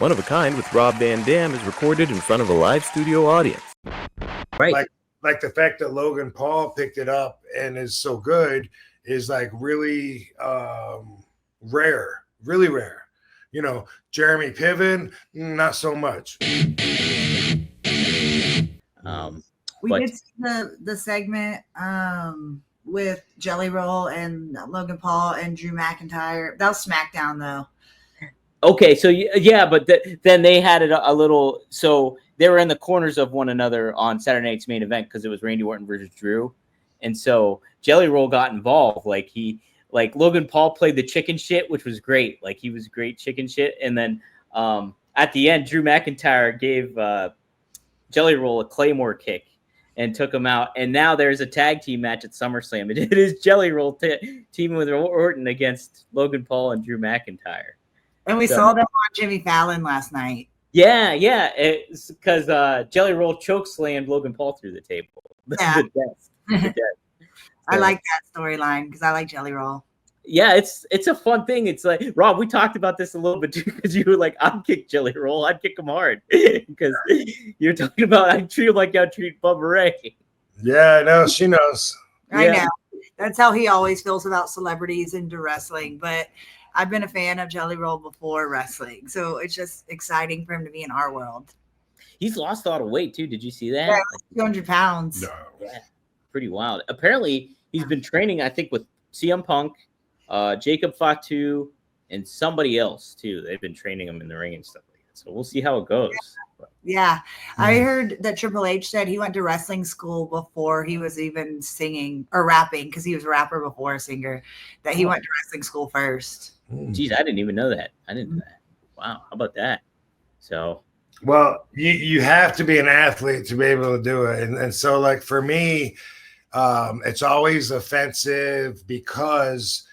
One of a Kind with Rob Van Dam is recorded in front of a live studio audience. Right. Like the fact that Logan Paul picked it up and is so good is like really rare, really rare. You know, Jeremy Piven, not so much. We did see the segment with Jelly Roll and Logan Paul and Drew McIntyre. That was SmackDown, though. Okay, so yeah, but then they had it a little. So they were in the corners of one another on Saturday night's main event because it was Randy Orton versus Drew, and so Jelly Roll got involved. Like Logan Paul played the chicken shit, which was great. Like he was great chicken shit, and then at the end, Drew McIntyre gave Jelly Roll a Claymore kick and took him out. And now there's a tag team match at SummerSlam. It is Jelly Roll teaming with Orton against Logan Paul and Drew McIntyre. And we saw them on Jimmy Fallon last night. Yeah. It's because Jelly Roll chokeslammed Logan Paul through the table. Yeah. I like that storyline because I like Jelly Roll. Yeah, it's a fun thing. It's like, Rob, we talked about this a little bit too because you were like, I'd kick Jelly Roll. I'd kick him hard because you're talking about I treat him like I treat Bubba Ray. Yeah, I know. She knows. I know. That's how he always feels about celebrities into wrestling. But I've been a fan of Jelly Roll before wrestling, so it's just exciting for him to be in our world. He's lost a lot of weight too. Did you see that? Yeah, 200 pounds. No. Yeah, pretty wild. Apparently, he's been training, I think, with CM Punk, Jacob Fatu, and somebody else too. They've been training him in the ring and stuff like that. So we'll see how it goes. Yeah. I heard that Triple H said he went to wrestling school before he was even singing or rapping because he was a rapper before a singer. That he went to wrestling school first. Geez, I didn't even know that. I didn't know that. Wow, how about that? So, well, you have to be an athlete to be able to do it, and so like for me, it's always offensive because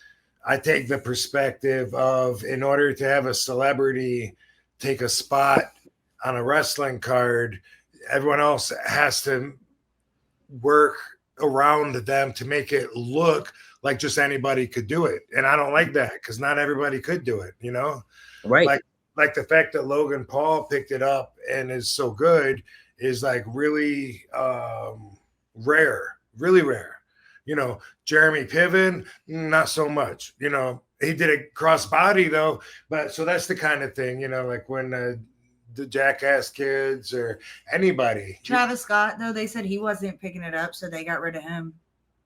I take the perspective of in order to have a celebrity take a spot on a wrestling card, everyone else has to work around them to make it look like just anybody could do it. And I don't like that because not everybody could do it, you know? Right. Like the fact that Logan Paul picked it up and is so good is like really rare, really rare. You know, Jeremy Piven, not so much. You know, he did a crossbody though, but so that's the kind of thing, you know, like when the Jackass Kids or anybody. Travis Scott, though, they said he wasn't picking it up, so they got rid of him.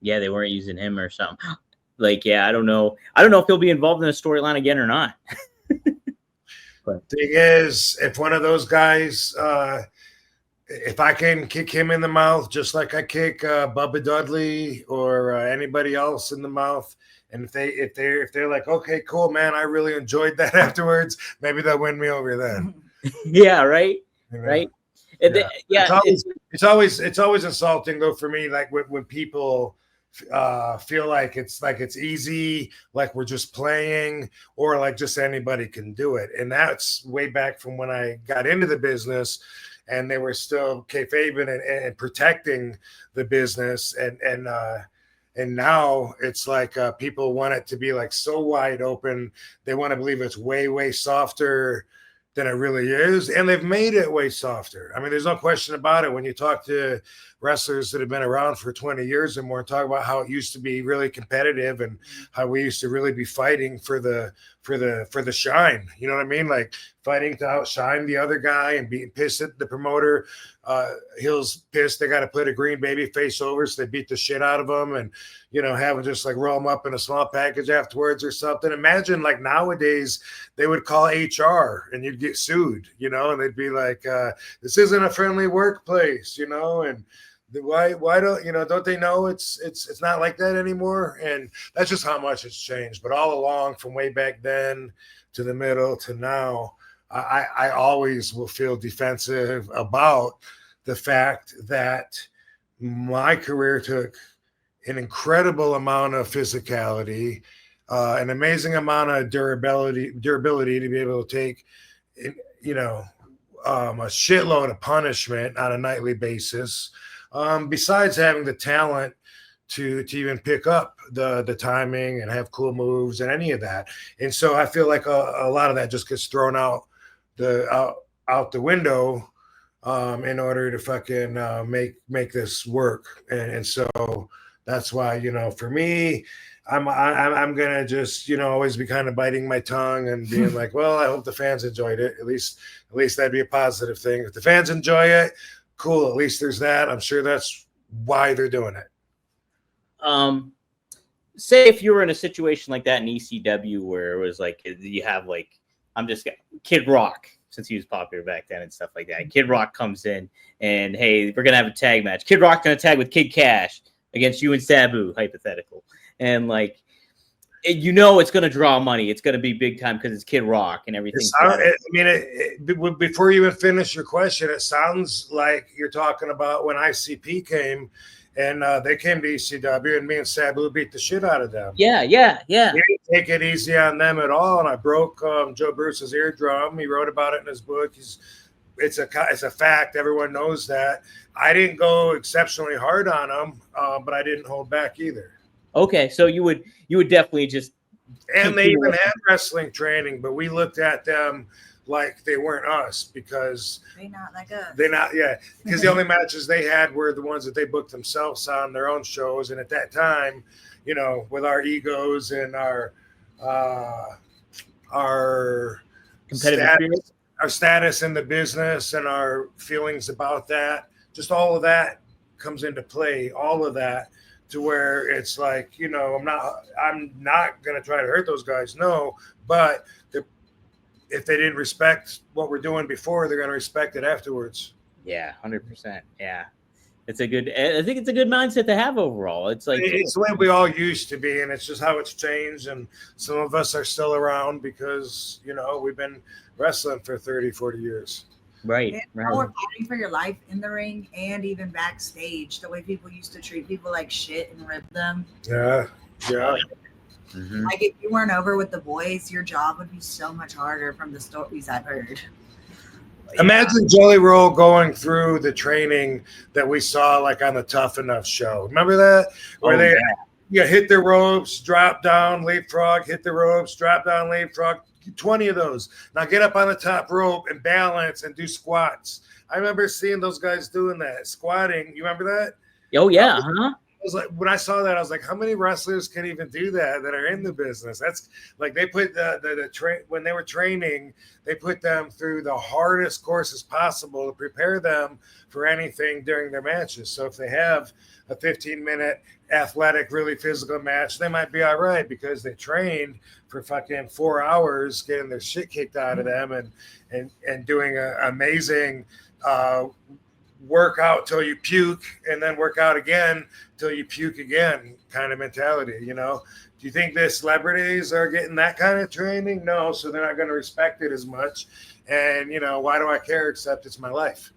Yeah, they weren't using him or something. Like, yeah, I don't know. I don't know if he'll be involved in the storyline again or not. But thing is, if one of those guys, if I can kick him in the mouth, just like I kick Bubba Dudley or anybody else in the mouth, and if they're like, okay, cool, man, I really enjoyed that afterwards, maybe they'll win me over then. Yeah, right, you know? right. Yeah, it's always insulting though for me, like when people feel like it's easy, like we're just playing, or like just anybody can do it. And that's way back from when I got into the business, and they were still kayfabing and protecting the business, and now it's like people want it to be like so wide open. They want to believe it's way softer than it really is, and they've made it way softer. I mean, there's no question about it. When you talk to wrestlers that have been around for 20 years and more, talk about how it used to be really competitive and how we used to really be fighting for the shine. You know what I mean? Like fighting to outshine the other guy and being pissed at the promoter. Heel's pissed they got to put a green baby face over, so they beat the shit out of him, and you know, have them just like roll them up in a small package afterwards or something. Imagine like nowadays they would call HR and you'd get sued, you know, and they'd be like, this isn't a friendly workplace, you know, and why don't, you know, don't they know it's not like that anymore? And that's just how much it's changed. But all along, from way back then to the middle to now, I always will feel defensive about the fact that my career took an incredible amount of physicality, an amazing amount of durability to be able to take, you know, a shitload of punishment on a nightly basis. Besides having the talent to even pick up the timing and have cool moves and any of that. And so I feel like a lot of that just gets thrown out out the window in order to fucking make this work. And so that's why, for me, I'm gonna just always be kind of biting my tongue and being like, well, I hope the fans enjoyed it. At least that'd be a positive thing. If the fans enjoy it, cool. At least there's that. I'm sure that's why they're doing it. Say if you were in a situation like that in ECW where it was like you have like Kid Rock, since he was popular back then and stuff like that. Kid Rock comes in and hey, we're gonna have a tag match. Kid Rock gonna tag with Kid Cash against you and Sabu, hypothetical, and like it's gonna draw money. It's gonna be big time because it's Kid Rock and everything. Before you even finish your question, it sounds like you're talking about when ICP came. And they came to ECW, and me and Sabu beat the shit out of them. Yeah. We didn't take it easy on them at all, and I broke Joe Bruce's eardrum. He wrote about it in his book. It's a fact. Everyone knows that. I didn't go exceptionally hard on him, but I didn't hold back either. Okay, so you would definitely just. And they even had wrestling training, but we looked at them like they weren't us because they're not like us. Because the only matches they had were the ones that they booked themselves on their own shows, and at that time, with our egos and our competitive status in the business and our feelings about that, just all of that comes into play. All of that to where it's like I'm not gonna try to hurt those guys, no, but if they didn't respect what we're doing before, they're going to respect it afterwards. Yeah, 100%. Yeah. I think it's a good mindset to have overall. It's like it's the way we all used to be, and it's just how it's changed. And some of us are still around because, we've been wrestling for 30, 40 years. Right. Now we're fighting for your life in the ring and even backstage. The way people used to treat people like shit and rip them. Yeah. Mm-hmm. Like if you weren't over with the boys, your job would be so much harder from the stories I've heard. Imagine Jelly Roll going through the that we saw like on the Tough Enough show. Remember that? Where hit the ropes, drop down, leapfrog, hit the ropes, drop down, leapfrog. 20 of those. Now get up on the top rope and balance and do squats. I remember seeing those guys doing that, squatting. You remember that? Oh yeah, huh? Was like when I saw that, I was like, how many wrestlers can even do that are in the business? That's like they put when they were training, they put them through the hardest courses possible to prepare them for anything during their matches. So if they have a 15-minute athletic, really physical match, they might be all right because they trained for fucking 4 hours, getting their shit kicked out of them and doing an amazing work out till you puke and then work out again till you puke again kind of mentality. Do you think the celebrities are getting that kind of training? No, so they're not going to respect it as much. And why do I care except it's my life?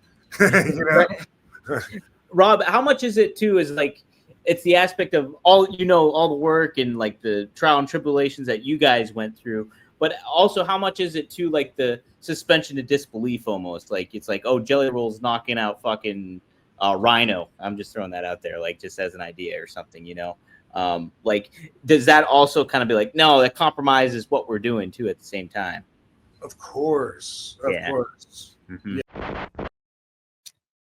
Rob, how much is it too is like it's the aspect of all the work and like the trial and tribulations that you guys went through, but also how much is it too like the suspension of disbelief almost? Like it's like, oh, Jelly Roll's knocking out fucking Rhino. I'm just throwing that out there, like just as an idea or something, like does that also kind of be like, no, that compromises what we're doing too at the same time? Of course. Mm-hmm. Yeah.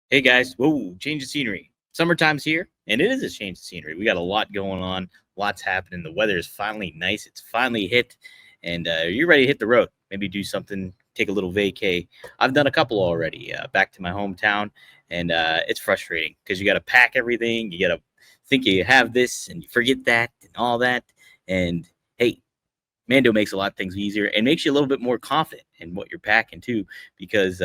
Hey guys, whoa, change of scenery. Summertime's here, and it is a change of scenery. We got a lot going on, lots happening. The weather is finally nice. It's finally hit, and you're ready to hit the road. Maybe do something, take a little vacay. I've done a couple already, back to my hometown, and it's frustrating because you got to pack everything. You got to think you have this, and you forget that, and all that. And hey, Mando makes a lot of things easier and makes you a little bit more confident in what you're packing too, because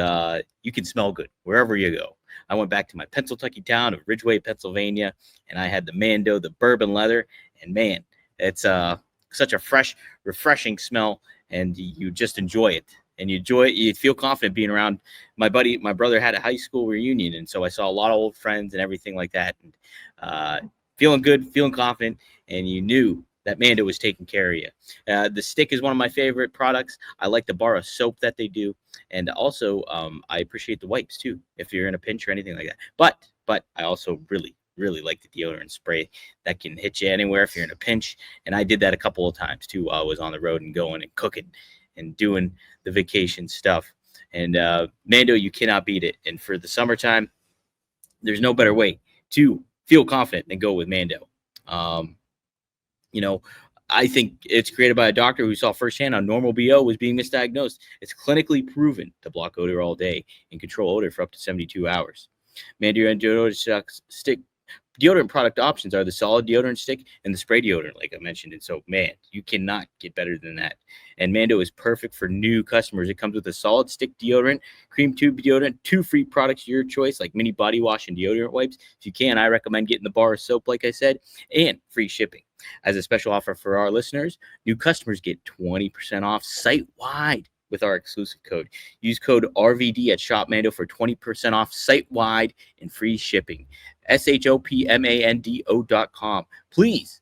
you can smell good wherever you go. I went back to my Pennsylvania town of Ridgeway, Pennsylvania, and I had the Mando, the bourbon leather, and man, it's such a fresh, refreshing smell, and you just enjoy it. And you feel confident being around my brother had a high school reunion, and so I saw a lot of old friends and everything like that, and feeling good, feeling confident, and you knew that Mando was taking care of you. The stick is one of my favorite products. I like the bar of soap that they do. And also, I appreciate the wipes too, if you're in a pinch or anything like that. But I also really, really like the deodorant spray that can hit you anywhere if you're in a pinch. And I did that a couple of times too while I was on the road and going and cooking and doing the vacation stuff. And Mando, you cannot beat it. And for the summertime, there's no better way to feel confident than go with Mando. You know, I think it's created by a doctor who saw firsthand how normal BO was being misdiagnosed. It's clinically proven to block odor all day and control odor for up to 72 hours. Mando deodorant stick deodorant product options are the solid deodorant stick and the spray deodorant, like I mentioned. And so, man, you cannot get better than that. And Mando is perfect for new customers. It comes with a solid stick deodorant, cream tube deodorant, 2 free products, your choice, like mini body wash and deodorant wipes. If you can, I recommend getting the bar of soap, like I said, and free shipping. As a special offer for our listeners, new customers get 20% off site-wide with our exclusive code. Use code RVD at ShopMando for 20% off site-wide and free shipping. ShopMando.com. Please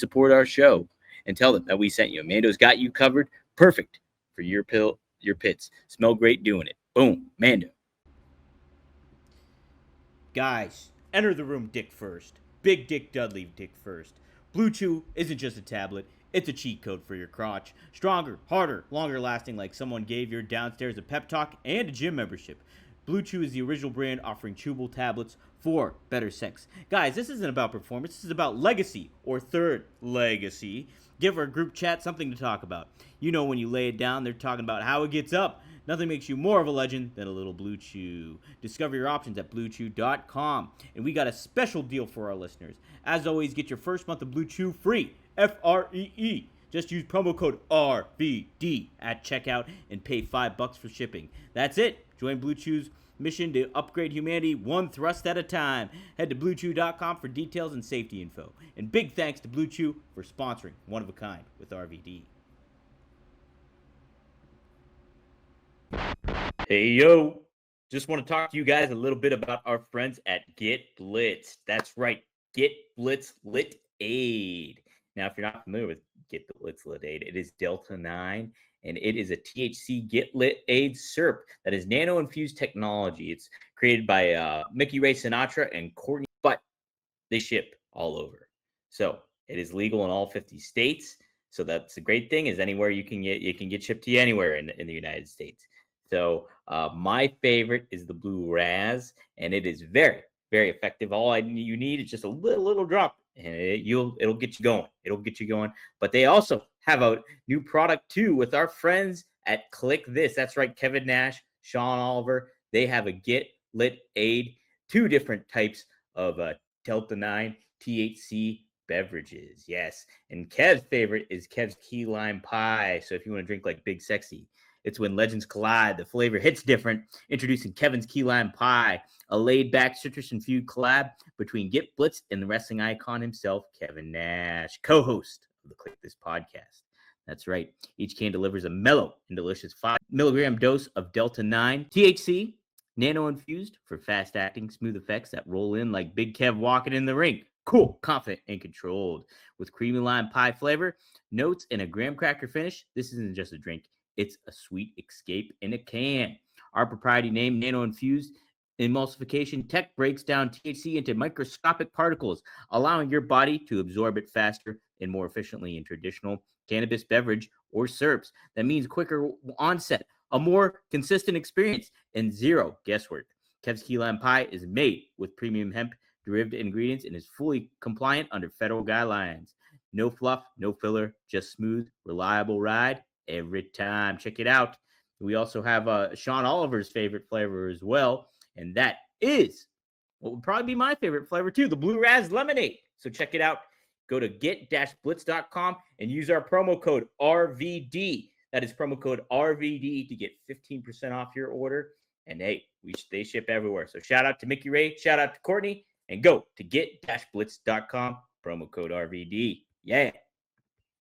support our show and tell them that we sent you. Mando's got you covered. Perfect for your pits. Smell great doing it. Boom, Mando. Guys, enter the room dick first. Big Dick Dudley dick first. Blue Chew isn't just a tablet, it's a cheat code for your crotch. Stronger, harder, longer lasting, like someone gave your downstairs a pep talk and a gym membership. Blue Chew is the original brand offering chewable tablets for better sex. Guys, this isn't about performance, this is about legacy or third legacy. Give our group chat something to talk about. You know, when you lay it down, they're talking about how it gets up. Nothing makes you more of a legend than a little Blue Chew. Discover your options at BlueChew.com. And we got a special deal for our listeners. As always, get your first month of Blue Chew free. Free. Just use promo code RVD at checkout and pay $5 for shipping. That's it. Join Blue Chew's mission to upgrade humanity one thrust at a time. Head to BlueChew.com for details and safety info. And big thanks to Blue Chew for sponsoring One of a Kind with RVD. Hey, yo. Just want to talk to you guys a little bit about our friends at Get Blitz. That's right. Get Blitz Lit Aid. Now, if you're not familiar with Get Blitz Lit Aid, it is Delta 9, and it is a THC Get Lit Aid syrup that is nano-infused technology. It's created by Mickey Ray Sinatra and Courtney, but they ship all over. So it is legal in all 50 states. So that's the great thing, is anywhere you can get shipped to you anywhere in the United States. So my favorite is the Blue Raz, and it is very, very effective. All you need is just a little drop, and it'll get you going. It'll get you going. But they also have a new product too with our friends at Click This. That's right, Kevin Nash, Sean Oliver. They have a Get Lit Aid, 2 different types of Delta 9 THC beverages. Yes, and Kev's favorite is Kev's Key Lime Pie. So if you want to drink like Big Sexy, it's when legends collide. The flavor hits different. Introducing Kevin's Key Lime Pie, a laid-back citrus-infused collab between Get Blitz and the wrestling icon himself, Kevin Nash, co-host of the Click This podcast. That's right. Each can delivers a mellow and delicious 5-milligram dose of Delta 9 THC, nano-infused for fast-acting, smooth effects that roll in like Big Kev walking in the ring. Cool, confident, and controlled. With creamy lime pie flavor, notes, and a graham cracker finish, this isn't just a drink. It's a sweet escape in a can. Our proprietary name, nano-infused emulsification tech, breaks down THC into microscopic particles, allowing your body to absorb it faster and more efficiently in traditional cannabis beverage or syrups. That means quicker onset, a more consistent experience, and zero guesswork. Kev's Key Lime Pie is made with premium hemp-derived ingredients and is fully compliant under federal guidelines. No fluff, no filler, just smooth, reliable ride every time. Check it out. We also have Sean Oliver's favorite flavor as well, and that is what would probably be my favorite flavor too, the Blue Raz Lemonade. So check it out. Go to get-blitz.com and use our promo code RVD. That is promo code RVD to get 15% off your order. And hey, they ship everywhere. So shout out to Mickey Ray, shout out to Courtney, and go to get-blitz.com, promo code RVD. Yeah.